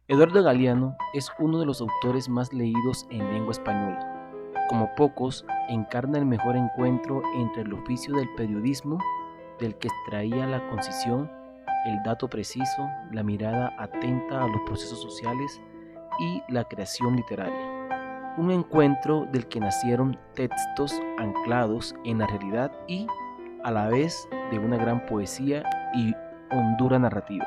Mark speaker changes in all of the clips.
Speaker 1: Eduardo Galeano es uno de los autores más leídos en lengua española. Como pocos, encarna el mejor encuentro entre el oficio del periodismo, del que extraía la concisión, el dato preciso, la mirada atenta a los procesos sociales y la creación literaria. Un encuentro del que nacieron textos anclados en la realidad y, a la vez, de una gran poesía y hondura narrativa.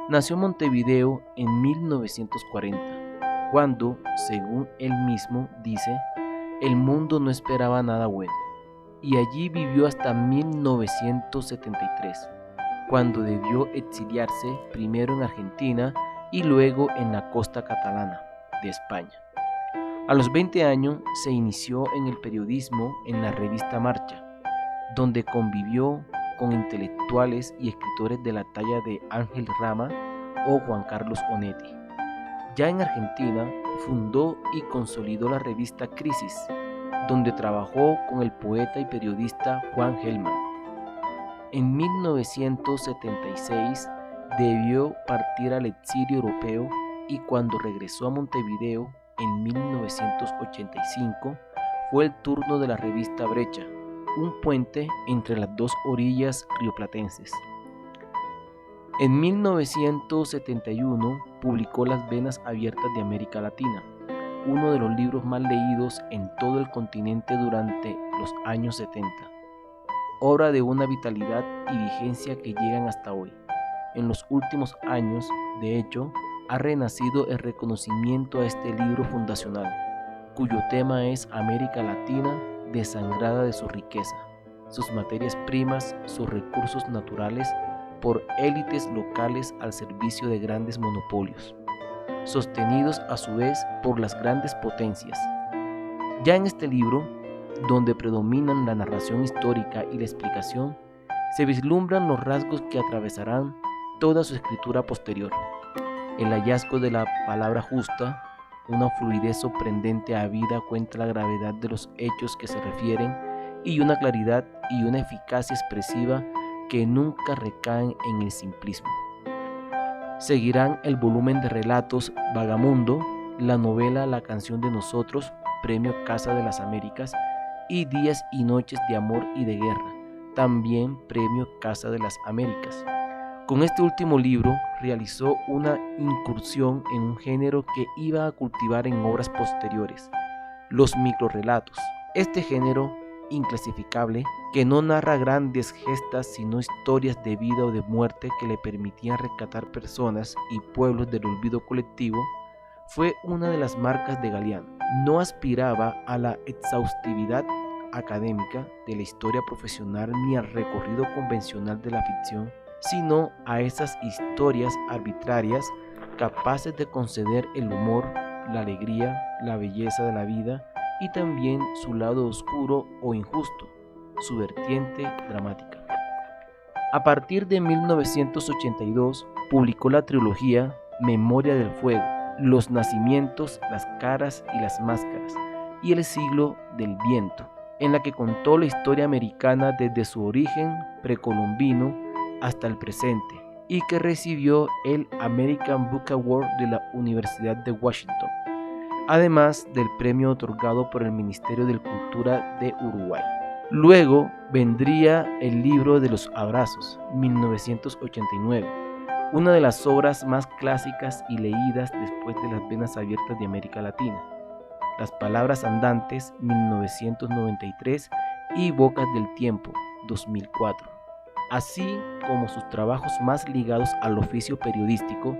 Speaker 1: Nació en Montevideo en 1940, cuando, según él mismo dice, el mundo no esperaba nada bueno, y allí vivió hasta 1973, cuando debió exiliarse primero en Argentina y luego en la costa catalana de España. A los 20 años se inició en el periodismo en la revista Marcha, donde convivió con intelectuales y escritores de la talla de Ángel Rama o Juan Carlos Onetti. Ya en Argentina, fundó y consolidó la revista Crisis, donde trabajó con el poeta y periodista Juan Gelman. En 1976 debió partir al exilio europeo y cuando regresó a Montevideo en 1985 fue el turno de la revista Brecha, un puente entre las dos orillas rioplatenses. En 1971 publicó Las Venas Abiertas de América Latina, uno de los libros más leídos en todo el continente durante los años 70, obra de una vitalidad y vigencia que llegan hasta hoy. En los últimos años, de hecho, ha renacido el reconocimiento a este libro fundacional, cuyo tema es América Latina desangrada de su riqueza, sus materias primas, sus recursos naturales, por élites locales al servicio de grandes monopolios, sostenidos a su vez por las grandes potencias. Ya en este libro, donde predominan la narración histórica y la explicación, se vislumbran los rasgos que atravesarán toda su escritura posterior. El hallazgo de la palabra justa, una fluidez sorprendente a vida cuenta la gravedad de los hechos que se refieren y una claridad y una eficacia expresiva que nunca recaen en el simplismo. Seguirán el volumen de relatos Vagamundo, la novela La canción de nosotros, Premio Casa de las Américas, y Días y noches de amor y de guerra, también Premio Casa de las Américas. Con este último libro realizó una incursión en un género que iba a cultivar en obras posteriores, los microrrelatos. Este género inclasificable, que no narra grandes gestas sino historias de vida o de muerte que le permitían rescatar personas y pueblos del olvido colectivo, fue una de las marcas de Galeano. No aspiraba a la exhaustividad académica de la historia profesional ni al recorrido convencional de la ficción, sino a esas historias arbitrarias capaces de conceder el humor, la alegría, la belleza de la vida y también su lado oscuro o injusto, su vertiente dramática. A partir de 1982 publicó la trilogía Memoria del Fuego, Los Nacimientos, las Caras y las Máscaras y El Siglo del Viento, en la que contó la historia americana desde su origen precolombino hasta el presente y que recibió el American Book Award de la Universidad de Washington, además del premio otorgado por el Ministerio de Cultura de Uruguay. Luego vendría El libro de los abrazos, 1989, una de las obras más clásicas y leídas después de Las Venas Abiertas de América Latina. Las palabras andantes, 1993, y Bocas del tiempo, 2004. Así como sus trabajos más ligados al oficio periodístico,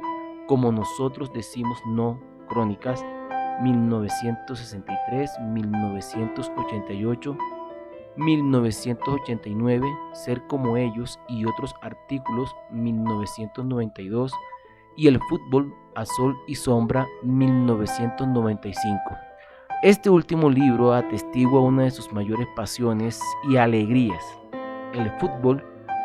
Speaker 1: como Nosotros decimos no, Crónicas, 1963, 1988, 1989, Ser como ellos y otros artículos, 1992, y El fútbol a sol y sombra, 1995. Este último libro atestigua una de sus mayores pasiones y alegrías, el fútbol,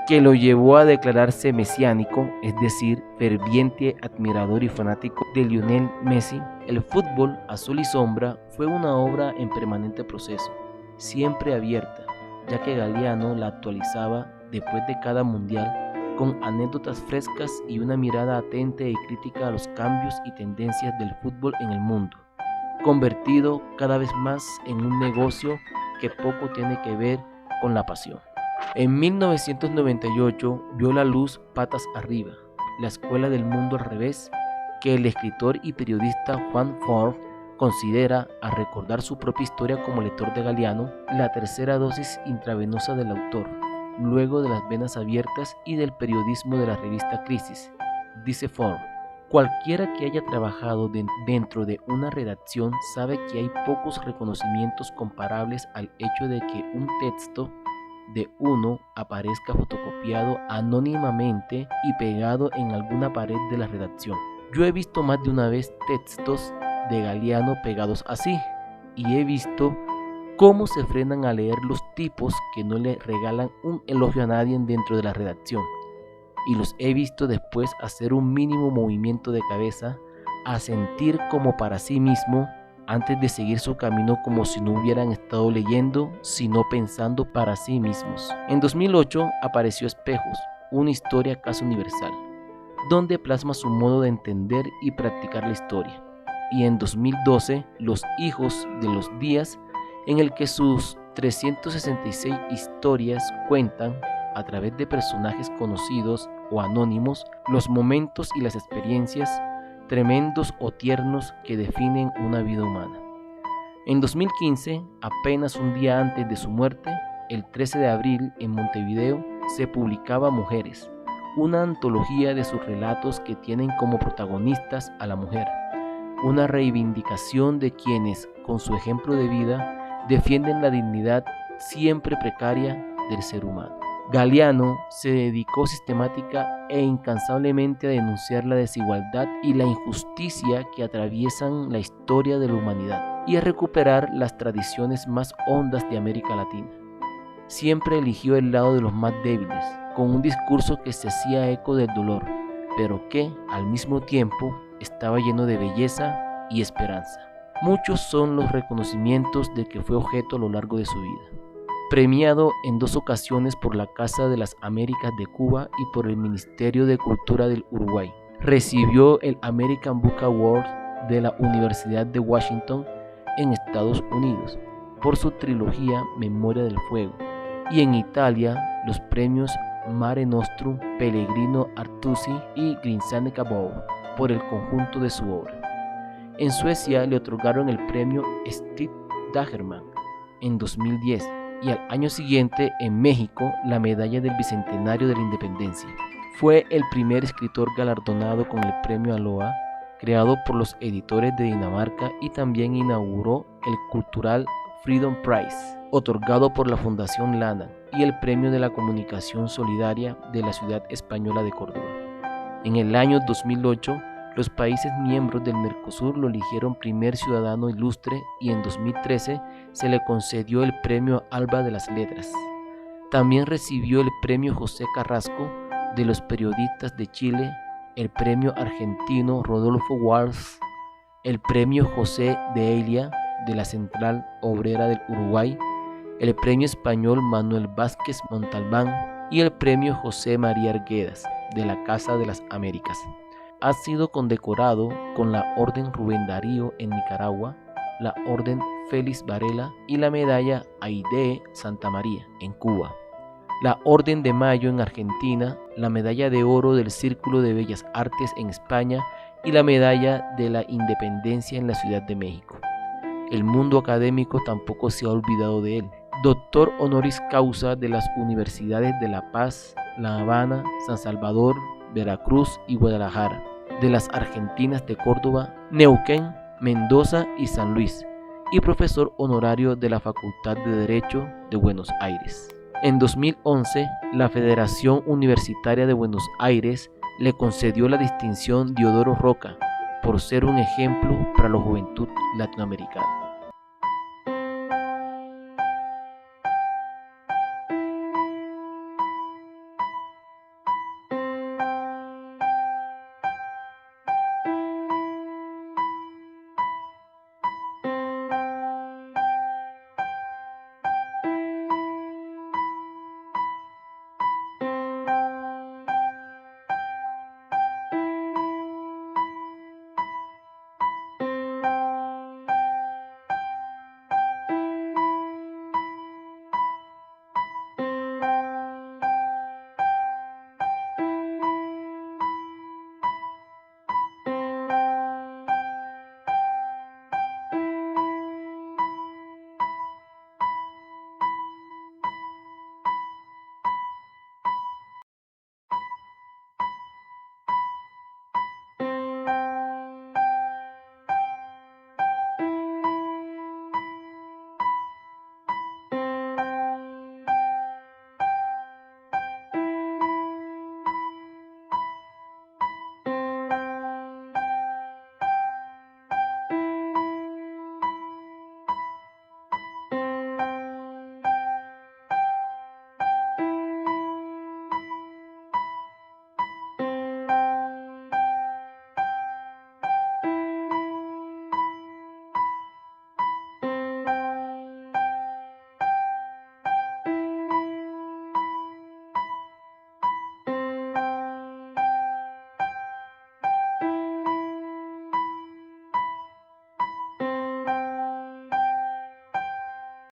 Speaker 1: que lo llevó a declararse mesiánico, es decir, ferviente admirador y fanático de Lionel Messi. El fútbol a sol y sombra fue una obra en permanente proceso, siempre abierta, ya que Galeano la actualizaba después de cada mundial con anécdotas frescas y una mirada atenta y crítica a los cambios y tendencias del fútbol en el mundo, convertido cada vez más en un negocio que poco tiene que ver con la pasión. En 1998 vio la luz Patas Arriba, la escuela del mundo al revés, que el escritor y periodista Juan Ford considera, al recordar su propia historia como lector de Galeano, la tercera dosis intravenosa del autor, luego de las venas abiertas y del periodismo de la revista Crisis. Dice Ford: cualquiera que haya trabajado dentro de una redacción sabe que hay pocos reconocimientos comparables al hecho de que un texto de uno aparezca fotocopiado anónimamente y pegado en alguna pared de la redacción. Yo he visto más de una vez textos de Galeano pegados así, y he visto cómo se frenan a leer los tipos que no le regalan un elogio a nadie dentro de la redacción, y los he visto después hacer un mínimo movimiento de cabeza, a sentir como para sí mismo, antes de seguir su camino, como si no hubieran estado leyendo, sino pensando para sí mismos. En 2008 apareció Espejos, una historia casi universal, donde plasma su modo de entender y practicar la historia. Y en 2012, Los Hijos de los Días, en el que sus 366 historias cuentan, a través de personajes conocidos o anónimos, los momentos y las experiencias, tremendos o tiernos, que definen una vida humana. En 2015, apenas un día antes de su muerte, el 13 de abril, en Montevideo, se publicaba Mujeres, una antología de sus relatos que tienen como protagonistas a la mujer, una reivindicación de quienes, con su ejemplo de vida, defienden la dignidad siempre precaria del ser humano. Galeano se dedicó sistemática e incansablemente a denunciar la desigualdad y la injusticia que atraviesan la historia de la humanidad y a recuperar las tradiciones más hondas de América Latina. Siempre eligió el lado de los más débiles, con un discurso que se hacía eco del dolor, pero que, al mismo tiempo, estaba lleno de belleza y esperanza. Muchos son los reconocimientos de que fue objeto a lo largo de su vida. Premiado en 2 ocasiones por la Casa de las Américas de Cuba y por el Ministerio de Cultura del Uruguay. Recibió el American Book Award de la Universidad de Washington en Estados Unidos por su trilogía Memoria del Fuego, y en Italia los premios Mare Nostrum, Pellegrino Artusi y Grinzane Cabot por el conjunto de su obra. En Suecia le otorgaron el premio Stig Dagerman en 2010, y al año siguiente, en México, la medalla del Bicentenario de la Independencia. Fue el primer escritor galardonado con el premio Aloha, creado por los editores de Dinamarca, y también inauguró el Cultural Freedom Prize, otorgado por la Fundación Lana, y el Premio de la Comunicación Solidaria de la Ciudad Española de Córdoba. En el año 2008, los países miembros del Mercosur lo eligieron primer ciudadano ilustre, y en 2013 se le concedió el Premio Alba de las Letras. También recibió el Premio José Carrasco de los Periodistas de Chile, el Premio Argentino Rodolfo Walsh, el Premio José de Elia de la Central Obrera del Uruguay, el Premio Español Manuel Vázquez Montalbán y el Premio José María Arguedas de la Casa de las Américas. Ha sido condecorado con la Orden Rubén Darío en Nicaragua, la Orden Félix Varela y la Medalla Aide Santa María en Cuba, la Orden de Mayo en Argentina, la Medalla de Oro del Círculo de Bellas Artes en España y la Medalla de la Independencia en la Ciudad de México. El mundo académico tampoco se ha olvidado de él. Doctor honoris causa de las universidades de La Paz, La Habana, San Salvador, Veracruz y Guadalajara, de las Argentinas de Córdoba, Neuquén, Mendoza y San Luis, y profesor honorario de la Facultad de Derecho de Buenos Aires. En 2011, la Federación Universitaria de Buenos Aires le concedió la distinción Diodoro Roca por ser un ejemplo para la juventud latinoamericana.